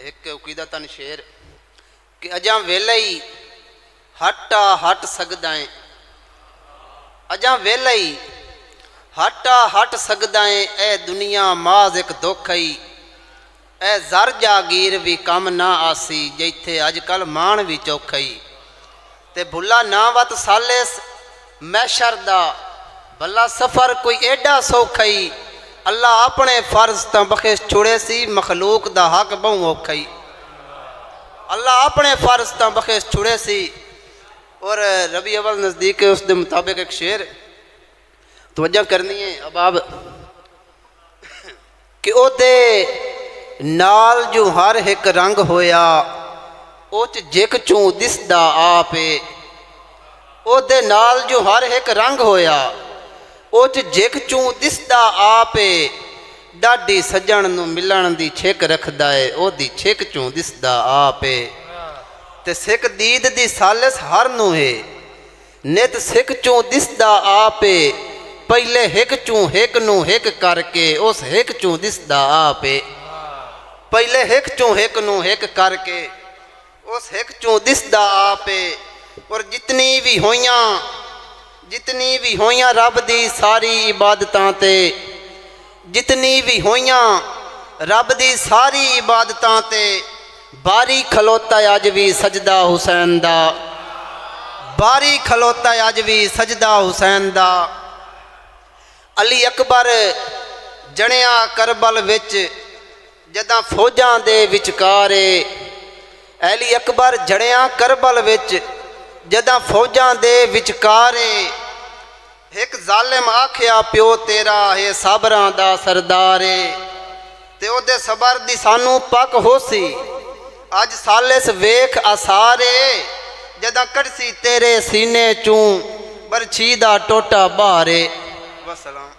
एक उकीदा तन शेर कि अजा वेला ही हटा हट सकदा है, अजा वेला ही हटा हट सकदा है। ए दुनिया माज एक दुख ही, ए जर जागीर भी कम ना आसी, जिथे अजकल मान भी चौखा ही। ते भुला ना वत साले मैशर दा, भला सफ़र कोई एडा सौखा ही। अल्लाह अपने फर्ज तो बख्श छुड़े सी, मखलूक दा हक बहु औखा ही। अल्लाह अपने फर्ज तो बख्श छुड़े सी। और रबी अवल नज़दीक है, उस दे मुताबिक एक शेर तवज्जो करनी है अबाब कि ओदे नाल जो हर एक रंग होया, उच जिक चूं दिसदा आपे। ओदे नाल जो हर एक रंग होया, उच जिक चूं दिसदा आपे। डाडी सजण नूं मिलण दी छिक रखदा है, ओदी छिक चूं दिसदा आपे। ते सिख दीद दी सालिस हर नूं है, नित सिख चूं दिसदा आपे। पहले हिक चूं हिक नूं हिक करके, उस हिक चूं दिसदा आपे। पहले हिक चूं हिक नूं हिक करके, उस हिक चूं दिसदा आपे। और जितनी भी होइयां रब दी सारी इबादतां ते, जितनी भी होइयां रब दी सारी इबादतां ते, बारी खलोता अज भी सजदा हुसैन दा। बारी खलोता अज भी सजदा हुसैन दा। अली अकबर जणिया करबल विच जदां फौजां दे विचकारे। अली अकबर जणिया करबल विच जदां फौजां दे विचकारे। एक जालिम आखिया प्यो तेरा है साबरां दा सरदारे। ते ओदे सबर दी सानू पक होसी, अज सालिस वेख आसारे। जदां कड़सी तेरे सीने चूं बरछी दा टोटा बहारे। वसलाम।